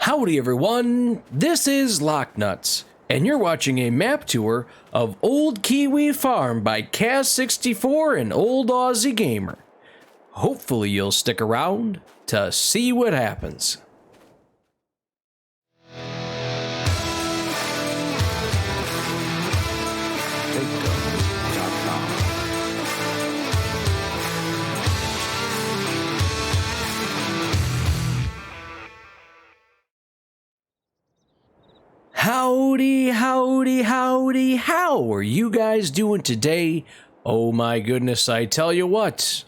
Howdy everyone, this is LockNutz, and you're watching a map tour of Old Kiwi Farm by Cazz64 and Old Aussie Gamer. Hopefully you'll stick around to see what happens. Howdy, howdy, howdy, how are you guys doing today? Oh my goodness, I tell you what,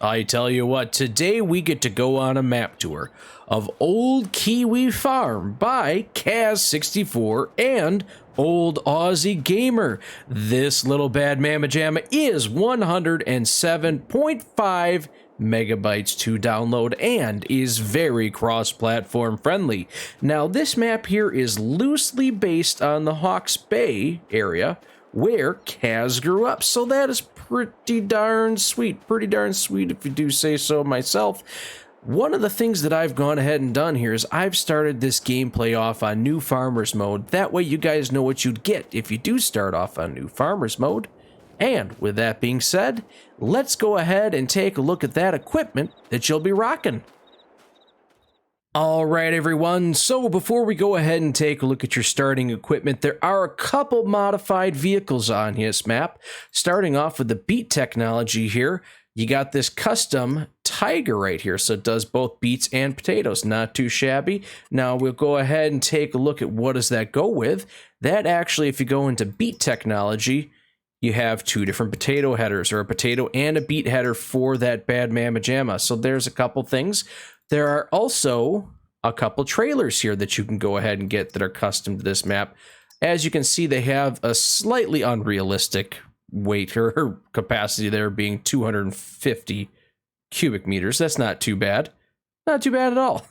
today we get to go on a map tour of Old Kiwi Farm by Cazz64 and Old Aussie Gamer. This little bad mamma jamma is 107.5 megabytes to download and is very cross-platform friendly. Now this map here is loosely based on the Hawke's Bay area where Cazz grew up, so that is pretty darn sweet if you do say so myself. One of the things that I've gone ahead and done here is I've started this gameplay off on New Farmers mode. That way you guys know what you'd get if you do start off on New Farmers mode. And with that being said, let's go ahead and take a look at that equipment that you'll be rocking. Alright everyone, so before we go ahead and take a look at your starting equipment, there are a couple modified vehicles on this map. Starting off with the beet technology here, you got this custom tiger right here, so it does both beets and potatoes, not too shabby. Now we'll go ahead and take a look at what does that go with. That actually, if you go into beet technology, you have two different potato headers, or a potato and a beet header for that bad mamma jamma. So there's a couple things. There are also a couple trailers here that you can go ahead and get that are custom to this map. As you can see, they have a slightly unrealistic weight or capacity there, being 250 cubic meters. That's not too bad. Not too bad at all.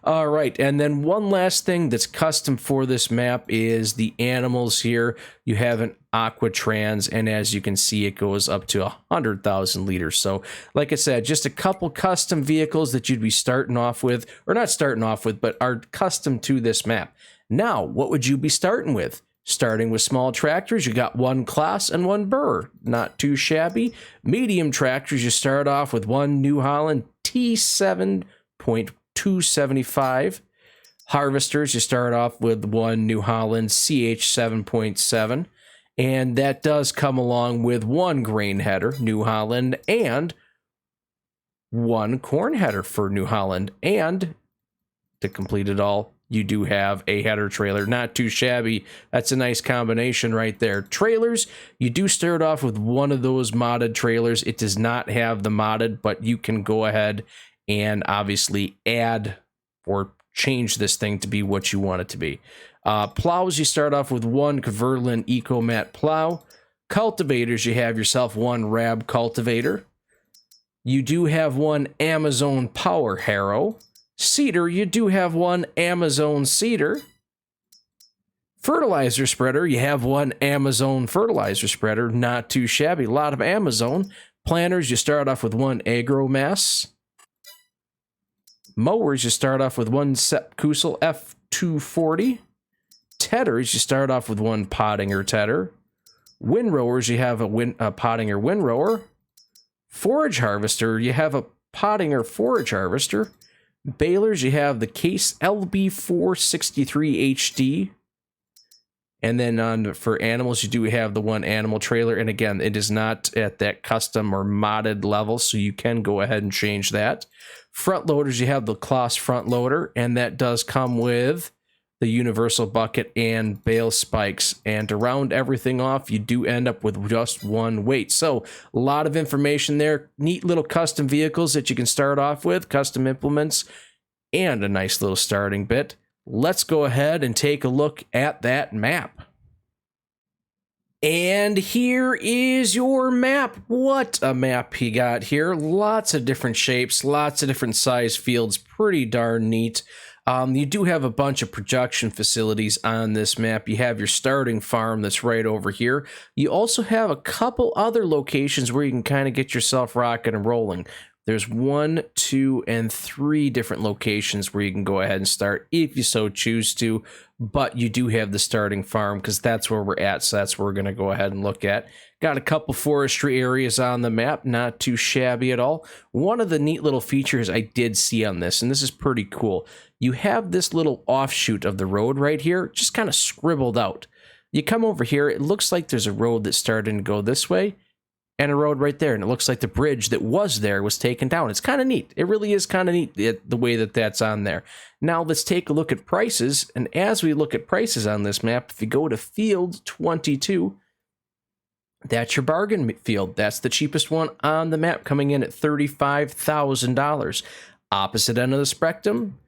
All right, and then one last thing that's custom for this map is the animals here. You have an aqua trans, and as you can see, it goes up to 100,000 liters. So, like I said, just a couple custom vehicles that you'd be starting off with, or not starting off with, but are custom to this map. Now, what would you be starting with? Starting with small tractors, you got one Claas and one Burr. Not too shabby. Medium tractors, you start off with one New Holland T7.275. Harvesters, you start off with one New Holland CH7.7. And that does come along with one grain header, New Holland, and one corn header for New Holland. And to complete it all, you do have a header trailer. Not too shabby. That's a nice combination right there. Trailers, you do start off with one of those modded trailers. It does not have the modded, but you can go ahead and obviously add or change this thing to be what you want it to be. Plows, you start off with one Kverlin EcoMat plow. Cultivators, you have yourself one Rab cultivator. You do have one Amazon Power Harrow. Seeder, you do have one Amazon seeder. Fertilizer spreader, you have one Amazon fertilizer spreader. Not too shabby, a lot of Amazon. Planters, you start off with one Agromass. Mowers, you start off with one Sepkusel F240. Tedders, you start off with one Pottinger tedder. Windrowers, you have a Pottinger windrower. Forage harvester, you have a Pottinger forage harvester. Balers, you have the Case LB463 HD. And then for animals, you do have the one animal trailer. And again, it is not at that custom or modded level, so you can go ahead and change that. Front loaders, you have the Claas front loader, and that does come with the universal bucket and bale spikes. And to round everything off, you do end up with just one weight. So a lot of information there. Neat little custom vehicles that you can start off with, custom implements, and a nice little starting bit. Let's go ahead and take a look at that map. And here is your map. What a map you got here. Lots of different shapes, lots of different size fields. Pretty darn neat. You do have a bunch of production facilities on this map. You have your starting farm that's right over here. You also have a couple other locations where you can kind of get yourself rocking and rolling. There's 1, 2, and 3 different locations where you can go ahead and start if you so choose to, but you do have the starting farm because that's where we're at, so that's where we're going to go ahead and look at. Got a couple forestry areas on the map, not too shabby at all. One of the neat little features I did see on this, and this is pretty cool, you have this little offshoot of the road right here, just kind of scribbled out. You come over here, it looks like there's a road that's starting to go this way, and a road right there, and it looks like the bridge that was there was taken down. It's kind of neat. It really is kind of neat, the way that that's on there. Now let's take a look at prices, and as we look at prices on this map, if you go to field 22, that's your bargain field. That's the cheapest one on the map, coming in at $35,000. Opposite end of the spectrum,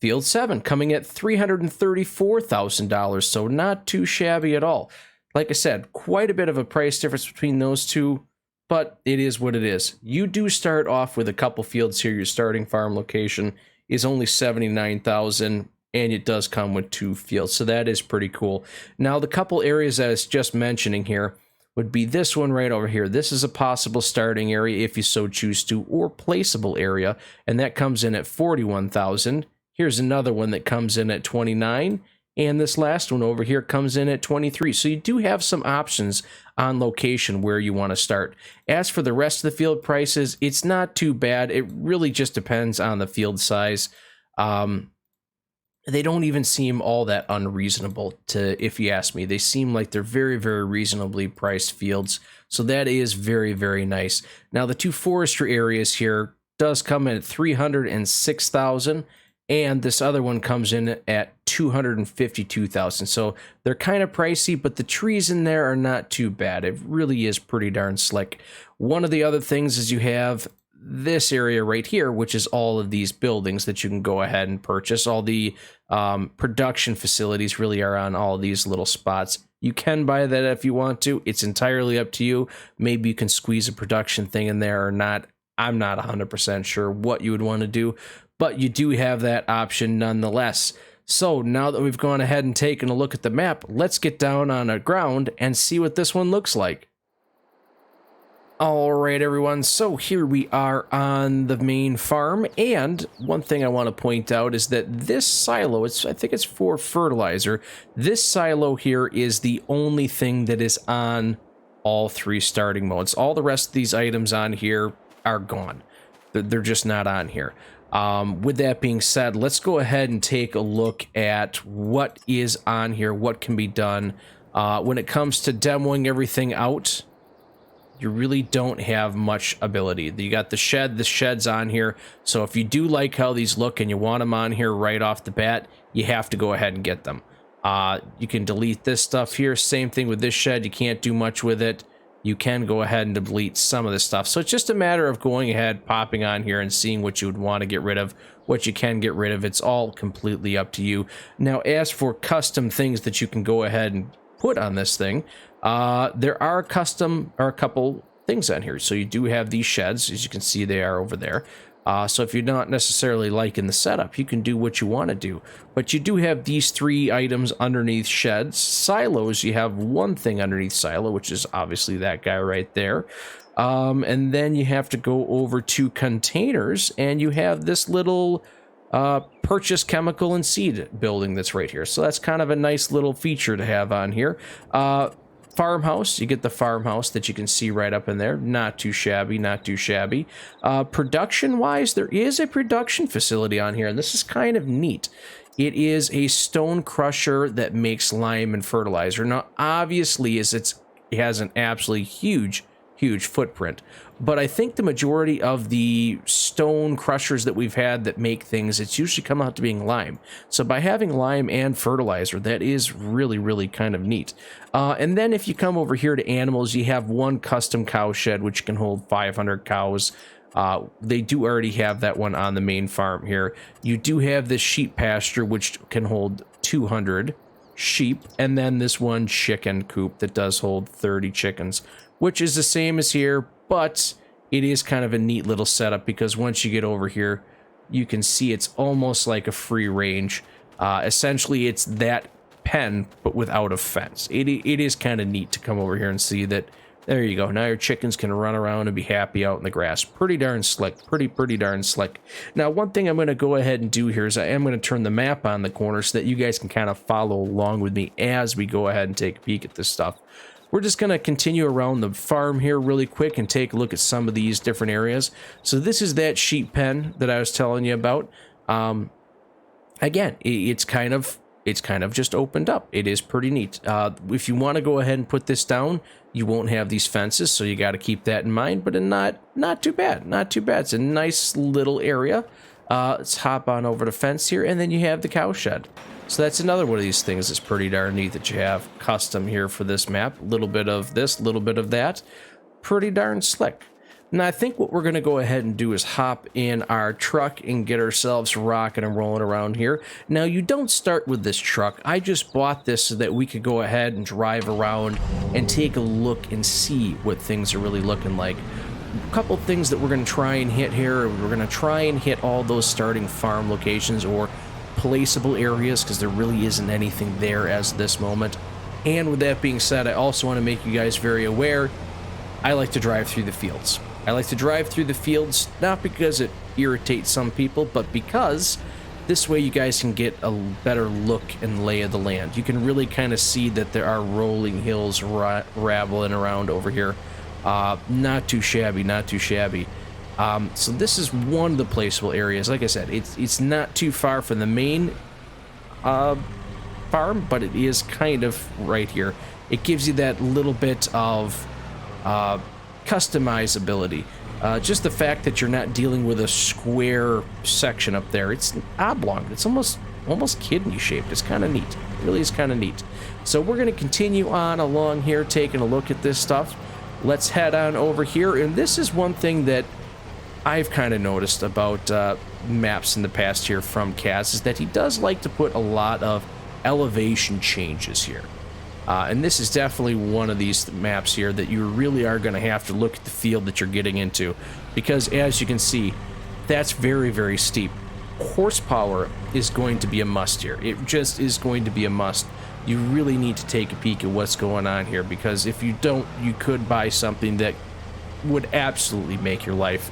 field 7 coming at $334,000, so not too shabby at all. Like I said, quite a bit of a price difference between those two, but it is what it is. You do start off with a couple fields here. Your starting farm location is only $79,000, and it does come with 2 fields, so that is pretty cool. Now, the couple areas I was just mentioning here would be this one right over here. This is a possible starting area if you so choose to, or placeable area, and that comes in at $41,000. Here's another one that comes in at $29,000. And this last one over here comes in at $23,000. So you do have some options on location where you want to start. As for the rest of the field prices, it's not too bad. It really just depends on the field size. They don't even seem all that unreasonable, if you ask me. They seem like they're very, very reasonably priced fields. So that is very, very nice. Now, the 2 forestry areas here does come in at $306,000. And this other one comes in at $252,000. So they're kind of pricey, but the trees in there are not too bad. It really is pretty darn slick. One of the other things is you have this area right here, which is all of these buildings that you can go ahead and purchase. All the production facilities really are on all these little spots. You can buy that if you want to. It's entirely up to you. Maybe you can squeeze a production thing in there or not. I'm not 100% sure what you would want to do, but you do have that option nonetheless. So now that we've gone ahead and taken a look at the map, let's get down on the ground and see what this one looks like. All right, everyone, so here we are on the main farm, and one thing I want to point out is that this silo, I think it's for fertilizer, this silo here is the only thing that is on all 3 starting modes. All the rest of these items on here are gone. They're just not on here. With that being said, let's go ahead and take a look at what is on here, what can be done. When it comes to demoing everything out, you really don't have much ability. You got the shed's on here, so if you do like how these look and you want them on here right off the bat, you have to go ahead and get them. You can delete this stuff here, same thing with this shed, you can't do much with it. You can go ahead and delete some of this stuff. So it's just a matter of going ahead, popping on here and seeing what you would want to get rid of, what you can get rid of. It's all completely up to you. Now, as for custom things that you can go ahead and put on this thing, there are a couple things on here. So you do have these sheds, as you can see they are over there. So if you're not necessarily liking the setup, you can do what you want to do. But you do have these 3 items underneath sheds. Silos, you have one thing underneath silo, which is obviously that guy right there. And then you have to go over to containers, and you have this little purchase chemical and seed building that's right here. So that's kind of a nice little feature to have on here. Farmhouse, you get the farmhouse that you can see right up in there. Not too shabby, not too shabby. Production-wise, there is a production facility on here, and this is kind of neat. It is a stone crusher that makes lime and fertilizer. Now, obviously, it has an absolutely huge footprint, but I think the majority of the stone crushers that we've had that make things, it's usually come out to being lime. So by having lime and fertilizer, that is really kind of neat. And then if you come over here to animals, you have one custom cow shed which can hold 500 cows. They do already have that one on the main farm here. You do have this sheep pasture which can hold 200 sheep, and then this one chicken coop that does hold 30 chickens, which is the same as here, but it is kind of a neat little setup because once you get over here, you can see it's almost like a free range. Essentially, it's that pen, but without a fence. It is kind of neat to come over here and see that There you go. Now your chickens can run around and be happy out in the grass. Pretty darn slick. Pretty darn slick. Now, one thing I'm going to go ahead and do here is I am going to turn the map on the corner so that you guys can kind of follow along with me as we go ahead and take a peek at this stuff. We're just going to continue around the farm here really quick and take a look at some of these different areas. So this is that sheep pen that I was telling you about. Again, it's kind of just opened up. It is pretty neat. If you want to go ahead and put this down, you won't have these fences, so you got to keep that in mind. But not too bad. Not too bad. It's a nice little area. Let's hop on over the fence here, and then you have the cow shed. So that's another one of these things that's pretty darn neat that you have custom here for this map. A little bit of this, a little bit of that. Pretty darn slick. Now, I think what we're going to go ahead and do is hop in our truck and get ourselves rocking and rolling around here. Now, you don't start with this truck. I just bought this so that we could go ahead and drive around and take a look and see what things are really looking like. A couple things that we're going to try and hit here. We're going to try and hit all those starting farm locations or placeable areas because there really isn't anything there as this moment. And with that being said, I also want to make you guys very aware, I like to drive through the fields. I like to drive through the fields, not because it irritates some people, but because this way you guys can get a better look and lay of the land. You can really kind of see that there are rolling hills rattling around over here. Not too shabby, not too shabby. So this is one of the placeable areas. Like I said, it's not too far from the main farm, but it is kind of right here. It gives you that little bit of customizability. Just the fact that you're not dealing with a square section up there. It's oblong. It's almost kidney shaped. It's kind of neat. It really is kind of neat. So we're going to continue on along here, taking a look at this stuff. Let's head on over here. And this is one thing that I've kind of noticed about maps in the past here from Cazz, is that he does like to put a lot of elevation changes here. And this is definitely one of these maps here that you really are going to have to look at the field that you're getting into, because as you can see, that's very steep. Horsepower is going to be a must here. It just is going to be a must. You really need to take a peek at what's going on here, because if you don't, you could buy something that would absolutely make your life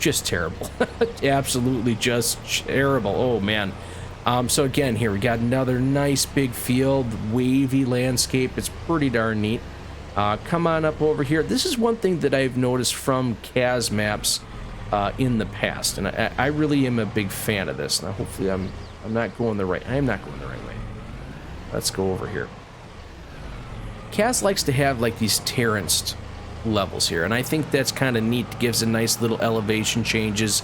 just terrible. Absolutely just terrible. Oh man. So again, here we got another nice big field, wavy landscape. It's pretty darn neat. Come on up over here. This is one thing that I've noticed from Cazz maps in the past, and I really am a big fan of this. Now, hopefully, I'm not going the right. I am not going the right way. Let's go over here. Cazz likes to have like these terraced levels here, and I think that's kind of neat. It gives a nice little elevation changes.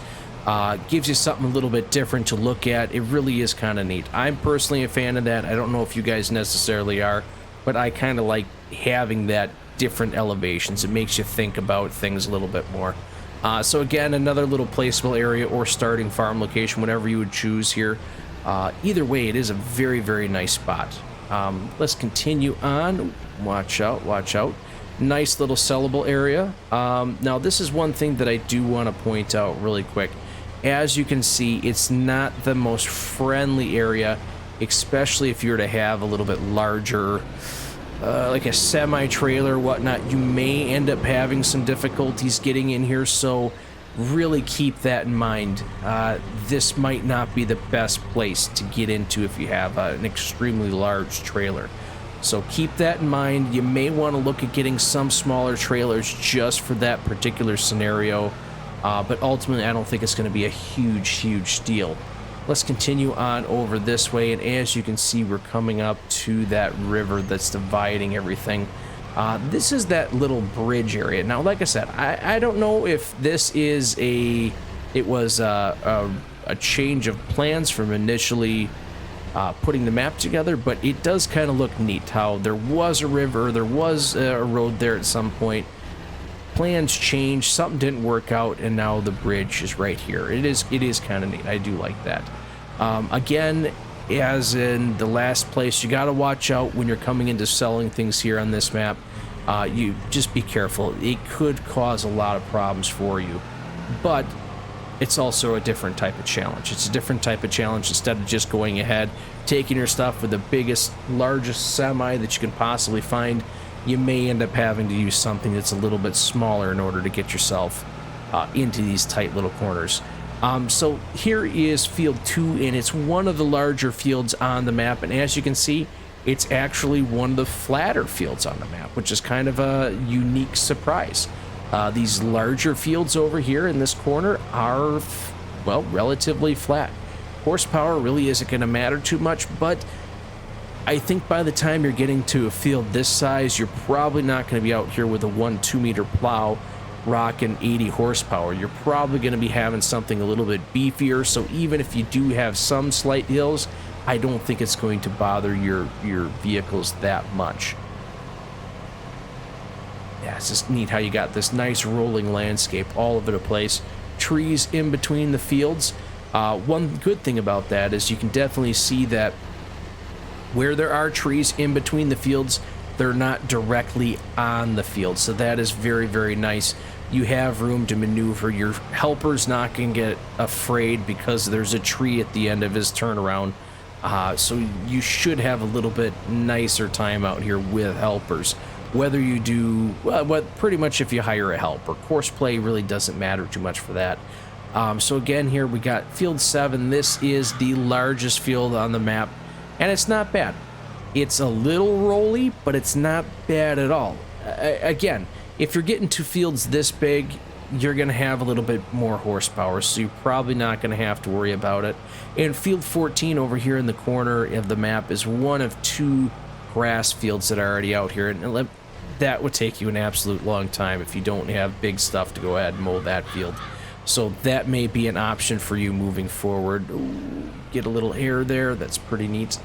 Gives you something a little bit different to look at. It really is kind of neat. I'm personally a fan of that. I don't know if you guys necessarily are, but I kind of like having that different elevations. It makes you think about things a little bit more. So again, another little placeable area or starting farm location, whatever you would choose here. Either way, it is a very nice spot. Let's continue on. Watch out, watch out. Nice little sellable area. Now, this is one thing that I do want to point out really quick. As you can see, it's not the most friendly area, especially if you were to have a little bit larger, like a semi-trailer, whatnot. You may end up having some difficulties getting in here, so really keep that in mind. This might not be the best place to get into if you have an extremely large trailer. So keep that in mind. You may want to look at getting some smaller trailers just for that particular scenario. But ultimately, I don't think it's going to be a huge deal. Let's continue on over this way, and as you can see, we're coming up to that river that's dividing everything. This is that little bridge area. Now, like I said, I don't know if this is a change of plans from initially putting the map together, but it does kind of look neat how there was a river, there was a road there at some point. Plans changed, something didn't work out, and now the bridge is right here. It is kind of neat. I do like that. Again, as in the last place, you got to watch out when you're coming into selling things here on this map. You just be careful. It could cause a lot of problems for you, but it's also a different type of challenge. It's a different type of challenge. Instead of just going ahead, taking your stuff with the biggest, largest semi that you can possibly find, you may end up having to use something that's a little bit smaller in order to get yourself into these tight little corners. So here is field 2, and it's one of the larger fields on the map, and as you can see, it's actually one of the flatter fields on the map, which is kind of a unique surprise. These larger fields over here in this corner are, well, relatively flat. Horsepower really isn't going to matter too much, but I think by the time you're getting to a field this size, you're probably not going to be out here with a 1-2 meter plow rocking 80 horsepower. You're probably going to be having something a little bit beefier, so even if you do have some slight hills, I don't think it's going to bother your vehicles that much. Yeah, it's just neat how you got this nice rolling landscape all over the place. Trees in between the fields. One good thing about that is you can definitely see that where there are trees in between the fields, they're not directly on the field. So that is very, very nice. You have room to maneuver. Your helper's not going to get afraid because there's a tree at the end of his turnaround. So you should have a little bit nicer time out here with helpers. Whether you do, well, pretty much if you hire a helper. Horseplay really doesn't matter too much for that. So again, here we got field 7. This is the largest field on the map, and it's not bad. It's a little rolly, but it's not bad at all. Again, if you're getting to fields this big, you're going to have a little bit more horsepower, so you're probably not going to have to worry about it. And field 14 over here in the corner of the map is one of 2 grass fields that are already out here, and that would take you an absolute long time if you don't have big stuff to go ahead and mow that field. So that may be an option for you moving forward. Ooh, get a little air there. That's pretty neat.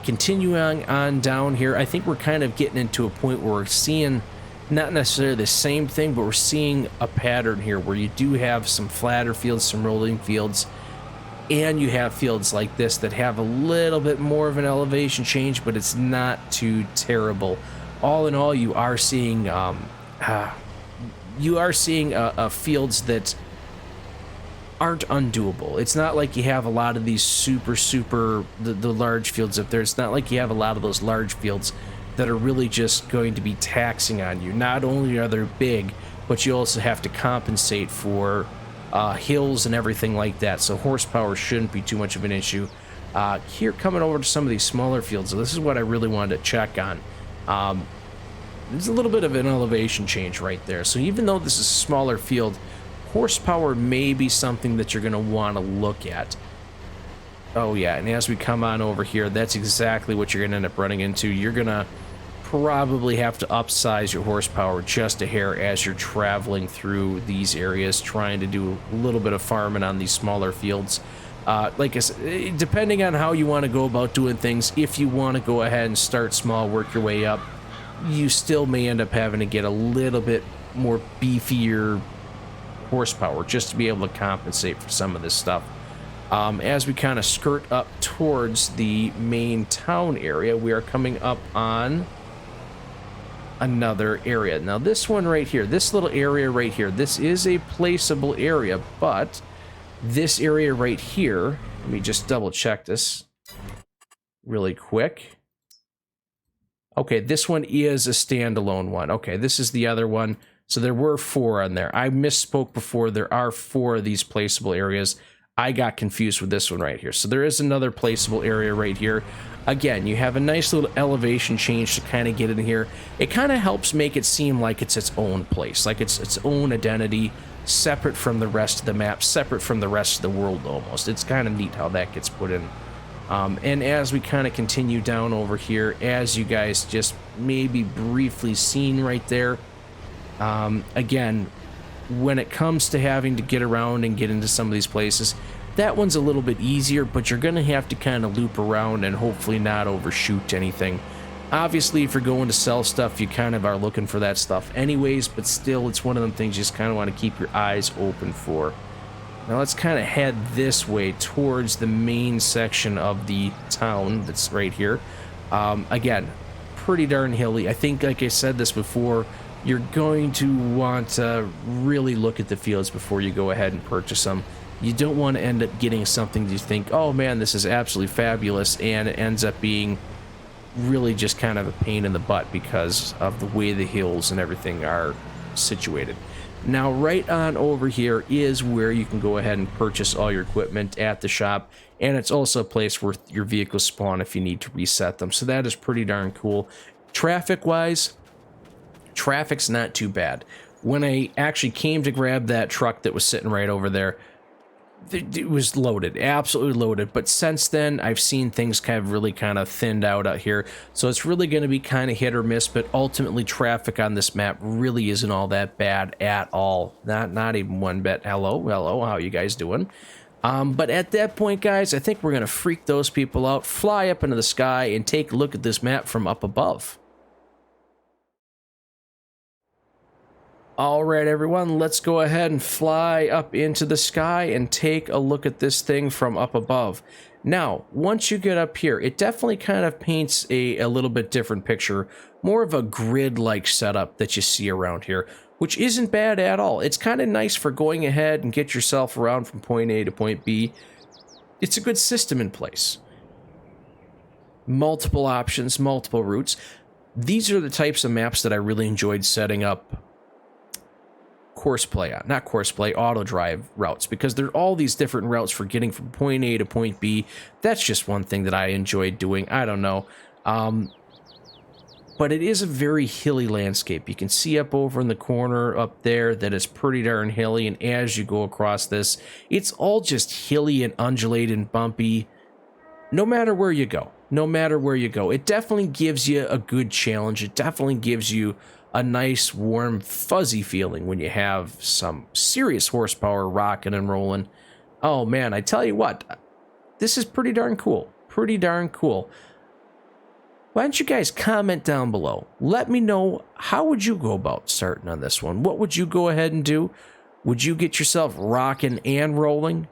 Continuing on down here, I think we're kind of getting into a point where we're seeing not necessarily the same thing, but we're seeing a pattern here where you do have some flatter fields, some rolling fields, and you have fields like this that have a little bit more of an elevation change, but it's not too terrible. All in all, you are seeing fields that aren't undoable. It's not like you have a lot of these super the large fields up there. It's not like you have a lot of those large fields that are really just going to be taxing on you. Not only are they big, but you also have to compensate for hills and everything like that. So horsepower shouldn't be too much of an issue. Here, coming over to some of these smaller fields, so this is what I really wanted to check on. There's a little bit of an elevation change right there. So even though this is a smaller field, horsepower may be something that you're going to want to look at. Oh yeah, and as we come on over here, that's exactly what you're going to end up running into. You're going to probably have to upsize your horsepower just a hair as you're traveling through these areas, trying to do a little bit of farming on these smaller fields. Like I said, depending on how you want to go about doing things, if you want to go ahead and start small, work your way up, you still may end up having to get a little bit more beefier horsepower just to be able to compensate for some of this stuff. As we kind of skirt up towards the main town area, we are coming up on another area. Now this one right here, this little area right here, this is a placeable area, but this area right here, let me just double check this really quick. Okay, this one is a standalone one. Okay, this is the other one. So there were 4 on there. I misspoke before. There are 4 of these placeable areas. I got confused with this one right here. So there is another placeable area right here. Again, you have a nice little elevation change to kind of get in here. It kind of helps make it seem like it's its own place, like it's its own identity, separate from the rest of the map, separate from the rest of the world almost. It's kind of neat how that gets put in. And as we kind of continue down over here, as you guys just maybe briefly seen right there, again, when it comes to having to get around and get into some of these places, that one's a little bit easier, but you're going to have to kind of loop around and hopefully not overshoot anything. Obviously, if you're going to sell stuff, you kind of are looking for that stuff anyways, but still, it's one of them things you just kind of want to keep your eyes open for. Now let's kind of head this way towards the main section of the town that's right here. Again, pretty darn hilly. I think, like I said this before, you're going to want to really look at the fields before you go ahead and purchase them. You don't want to end up getting something you think, oh man, this is absolutely fabulous, and it ends up being really just kind of a pain in the butt because of the way the hills and everything are situated. Now, right on over here is where you can go ahead and purchase all your equipment at the shop, and it's also a place where your vehicles spawn if you need to reset them, so that is pretty darn cool. Traffic-wise, traffic's not too bad. When I actually came to grab that truck that was sitting right over there, it was loaded, absolutely loaded. But since then, I've seen things really kind of thinned out here. So it's really going to be kind of hit or miss. But ultimately, traffic on this map really isn't all that bad at all. Not even one bit. Hello, how you guys doing? But at that point, guys, I think we're going to freak those people out, fly up into the sky, and take a look at this map from up above. All right, everyone, let's go ahead and fly up into the sky and take a look at this thing from up above. Now, once you get up here, it definitely kind of paints a little bit different picture, more of a grid-like setup that you see around here, which isn't bad at all. It's kind of nice for going ahead and get yourself around from point A to point B. It's a good system in place. Multiple options, multiple routes. These are the types of maps that I really enjoyed setting up auto drive routes, because there are all these different routes for getting from point A to point B. That's just one thing that I enjoyed doing. I don't know. But it is a very hilly landscape. You can see up over in the corner up there that it's pretty darn hilly, and as you go across this, it's all just hilly and undulated and bumpy. No matter where you go, it definitely gives you a good challenge. It definitely gives you a nice, warm, fuzzy feeling when you have some serious horsepower rocking and rolling. Oh man, I tell you what, this is pretty darn cool. Pretty darn cool. Why don't you guys comment down below? Let me know, how would you go about starting on this one? What would you go ahead and do? Would you get yourself rocking and rolling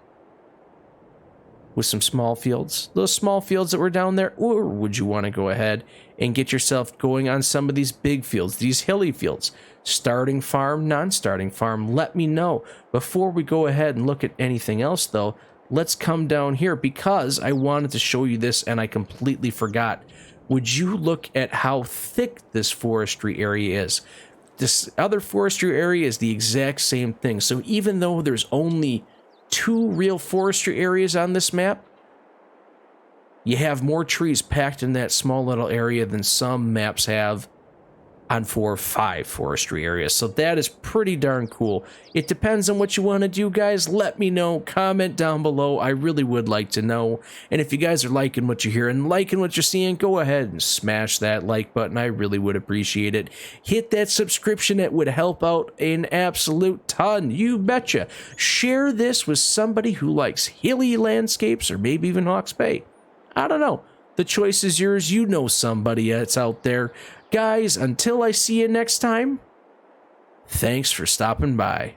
with some small fields, those small fields that were down there? Or would you want to go ahead and get yourself going on some of these big fields, these hilly fields? Starting farm, non-starting farm, let me know. Before we go ahead and look at anything else though, let's come down here, because I wanted to show you this and I completely forgot. Would you look at how thick this forestry area is? This other forestry area is the exact same thing. So even though there's only 2 real forestry areas on this map, you have more trees packed in that small little area than some maps have on 4 or 5 forestry areas. So that is pretty darn cool. It depends on what you want to do, guys. Let me know. Comment down below. I really would like to know. And if you guys are liking what you're hearing, liking what you're seeing, go ahead and smash that like button. I really would appreciate it. Hit that subscription. It would help out an absolute ton. You betcha. Share this with somebody who likes hilly landscapes, or maybe even Hawke's Bay. I don't know. The choice is yours. You know somebody that's out there. Guys, until I see you next time, thanks for stopping by.